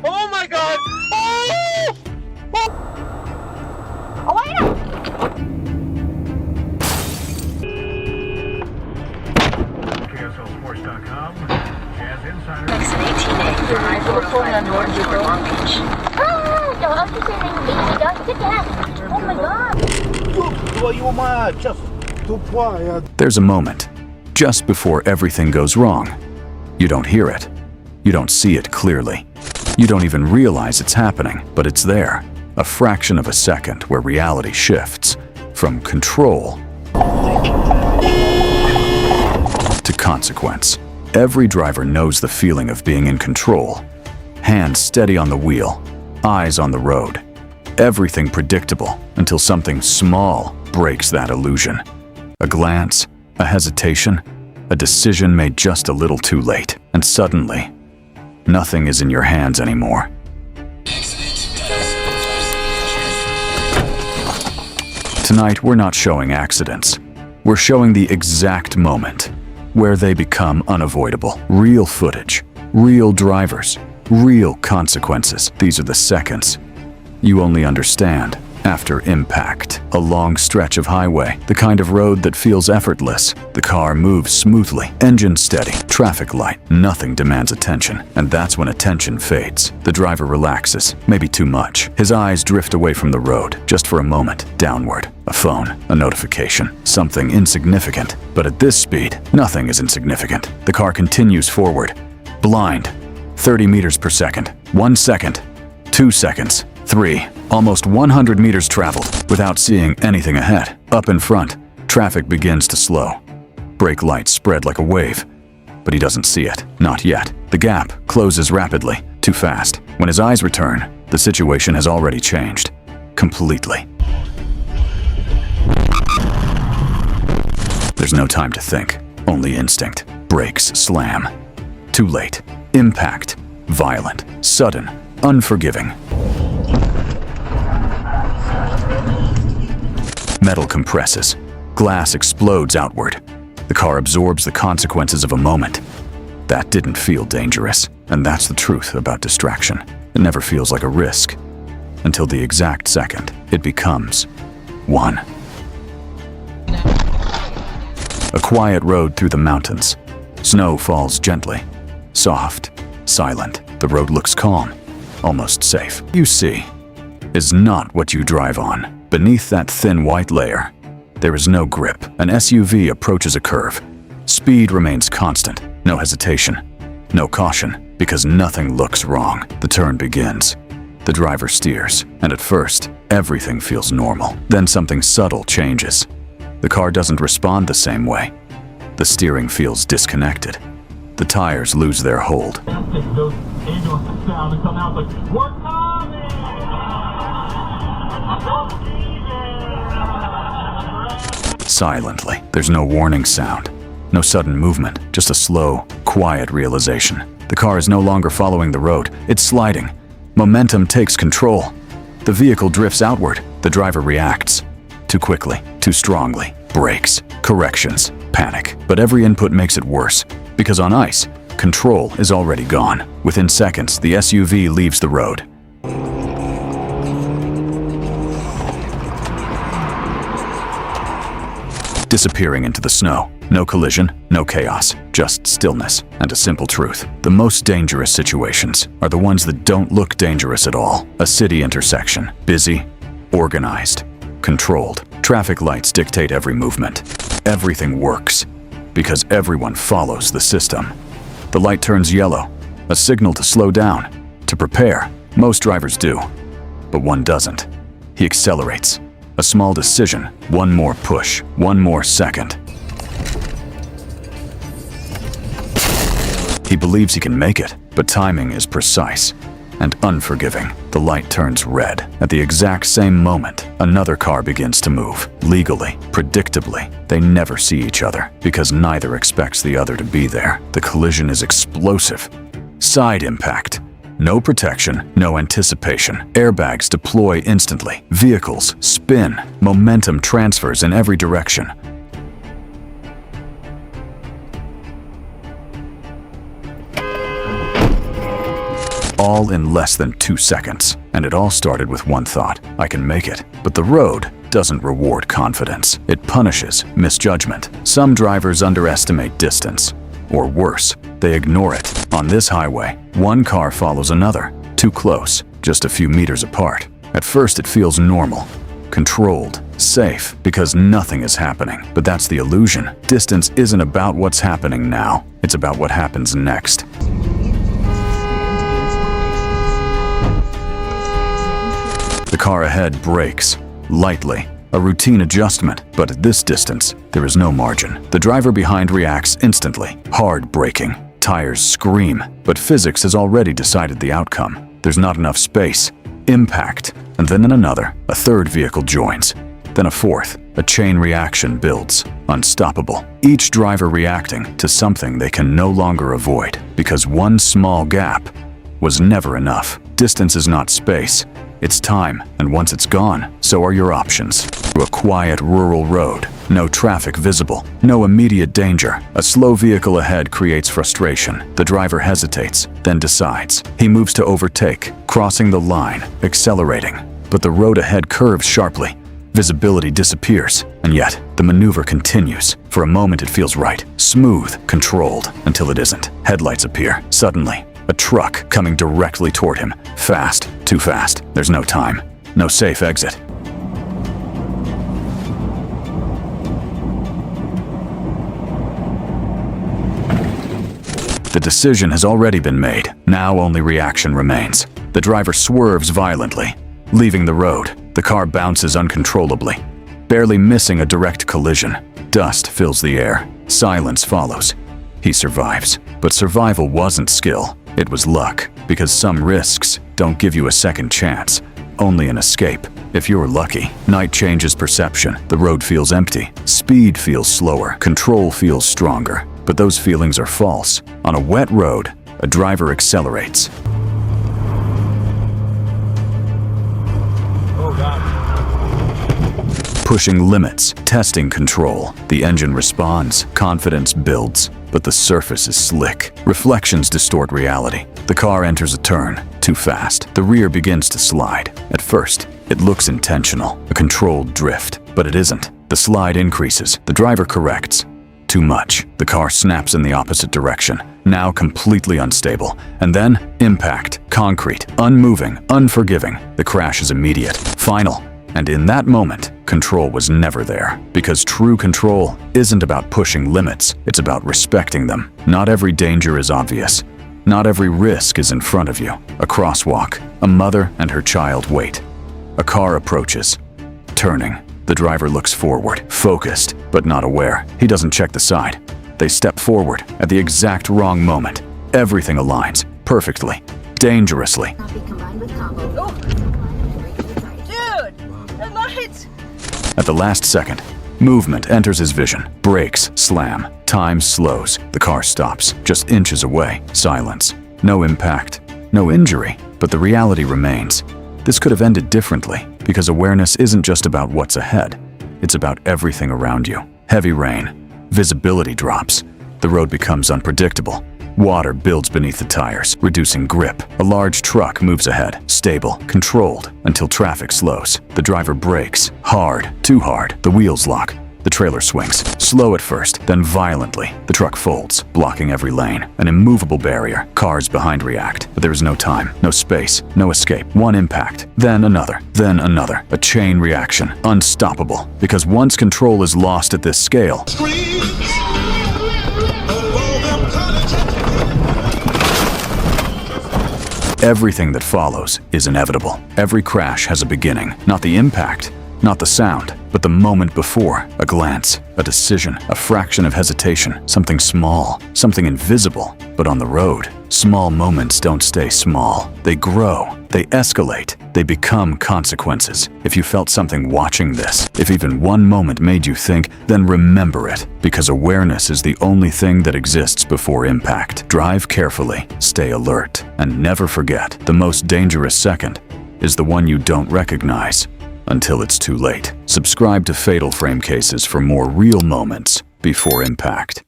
Oh my God! Oh! Oh, wait up! KSLSports.com. Jazz Insider. Exit 18A for I-405 north toward Long Beach. Ah, the officer named Baby Dog. Get that! Oh my God! There's a moment, just before everything goes wrong. You don't hear it. You don't see it clearly. You don't even realize it's happening, but it's there. A fraction of a second where reality shifts from control to consequence. Every driver knows the feeling of being in control. Hands steady on the wheel, eyes on the road. Everything predictable until something small breaks that illusion. A glance, a hesitation, a decision made just a little too late, and suddenly, nothing is in your hands anymore. Tonight, we're not showing accidents. We're showing the exact moment where they become unavoidable. Real footage, real drivers, real consequences. These are the seconds you only understand after impact. A long stretch of highway, the kind of road that feels effortless. The car moves smoothly, engine steady, traffic light. Nothing demands attention, and that's when attention fades. The driver relaxes, maybe too much. His eyes drift away from the road, just for a moment, downward. A phone, a notification, something insignificant. But at this speed, nothing is insignificant. The car continues forward, blind. 30 meters per second, 1 second, 2 seconds, 3, almost 100 meters traveled without seeing anything ahead. Up in front, traffic begins to slow. Brake lights spread like a wave, but he doesn't see it. Not yet. The gap closes rapidly, too fast. When his eyes return, the situation has already changed. Completely. There's no time to think, only instinct. Brakes slam. Too late. Impact. Violent. Sudden. Unforgiving. Metal compresses. Glass explodes outward. The car absorbs the consequences of a moment. That didn't feel dangerous, and that's the truth about distraction. It never feels like a risk, until the exact second it becomes one. A quiet road through the mountains. Snow falls gently, soft, silent. The road looks calm, almost safe. You see is not what you drive on. Beneath that thin white layer, there is no grip. An SUV approaches a curve. Speed remains constant, no hesitation, no caution, because nothing looks wrong. The turn begins. The driver steers, and at first, everything feels normal. Then something subtle changes. The car doesn't respond the same way. The steering feels disconnected. The tires lose their hold. Silently, there's no warning sound, no sudden movement, just a slow, quiet realization. The car is no longer following the road, it's sliding. Momentum takes control. The vehicle drifts outward. The driver reacts. Too quickly, too strongly. Brakes, corrections, panic. But every input makes it worse, because on ice, control is already gone. Within seconds, the SUV leaves the road. Disappearing into the snow. No collision, no chaos, just stillness and a simple truth. The most dangerous situations are the ones that don't look dangerous at all. A city intersection, busy, organized, controlled. Traffic lights dictate every movement. Everything works because everyone follows the system. The light turns yellow, a signal to slow down, to prepare. Most drivers do, but one doesn't. He accelerates. A small decision, one more push, one more second. He believes he can make it, but timing is precise and unforgiving. The light turns red. At the exact same moment, another car begins to move. Legally, predictably, they never see each other because neither expects the other to be there. The collision is explosive. Side impact. No protection, no anticipation. Airbags deploy instantly. Vehicles spin. Momentum transfers in every direction. all in less than 2 seconds. And it all started with one thought: I can make it. But the road doesn't reward confidence. It punishes misjudgment. Some drivers underestimate distance. Or worse, they ignore it. On this highway, one car follows another, too close, just a few meters apart. At first it feels normal, controlled, safe, because nothing is happening. But that's the illusion. Distance isn't about what's happening now. It's about what happens next. The car ahead brakes, lightly. A routine adjustment, but at this distance, there is no margin. The driver behind reacts instantly, hard braking. Tires scream, but physics has already decided the outcome. There's not enough space. Impact, and then another. A third vehicle joins. Then a fourth. A chain reaction builds, unstoppable. Each driver reacting to something they can no longer avoid, because one small gap was never enough. Distance is not space. It's time, and once it's gone, so are your options. Through a quiet rural road, no traffic visible, no immediate danger. A slow vehicle ahead creates frustration. The driver hesitates, then decides. He moves to overtake, crossing the line, accelerating. But the road ahead curves sharply. Visibility disappears, and yet the maneuver continues. For a moment it feels right, smooth, controlled, until it isn't. Headlights appear. Suddenly, a truck coming directly toward him. Fast, too fast. There's no time, no safe exit. The decision has already been made. Now only reaction remains. The driver swerves violently, leaving the road. The car bounces uncontrollably, barely missing a direct collision. Dust fills the air. Silence follows. He survives. But survival wasn't skill. It was luck, because some risks don't give you a second chance, only an escape. If you're lucky, night changes perception. The road feels empty. Speed feels slower. Control feels stronger. But those feelings are false. On a wet road, a driver accelerates. Pushing limits, testing control. The engine responds, confidence builds, but the surface is slick. Reflections distort reality. The car enters a turn, too fast. The rear begins to slide. At first, it looks intentional, a controlled drift, but it isn't. The slide increases. The driver corrects. Too much. The car snaps in the opposite direction, now completely unstable. And then, impact. Concrete, unmoving, unforgiving. The crash is immediate, final. And in that moment, control was never there. Because true control isn't about pushing limits, it's about respecting them. Not every danger is obvious. Not every risk is in front of you. A crosswalk. A mother and her child wait. A car approaches. Turning. The driver looks forward, focused, but not aware. He doesn't check the side. They step forward at the exact wrong moment. Everything aligns, perfectly, dangerously. At the last second, movement enters his vision. Brakes slam. Time slows. The car stops, just inches away. Silence. No impact. No injury. But the reality remains. This could have ended differently, because awareness isn't just about what's ahead. It's about everything around you. Heavy rain. Visibility drops. The road becomes unpredictable. Water builds beneath the tires, reducing grip. A large truck moves ahead, stable, controlled, until traffic slows. The driver brakes, hard, too hard. The wheels lock. The trailer swings, slow at first, then violently. The truck folds, blocking every lane. An immovable barrier. Cars behind react. But there is no time, no space, no escape. One impact, then another, then another. A chain reaction, unstoppable. Because once control is lost at this scale, everything that follows is inevitable. Every crash has a beginning, not the impact, not the sound, but the moment before. A glance, a decision, a fraction of hesitation, something small, something invisible. But on the road, small moments don't stay small. They grow, they escalate, they become consequences. If you felt something watching this, if even one moment made you think, then remember it, because awareness is the only thing that exists before impact. Drive carefully, stay alert, and never forget, the most dangerous second is the one you don't recognize until it's too late. Subscribe to Fatal Frame Cases for more real moments before impact.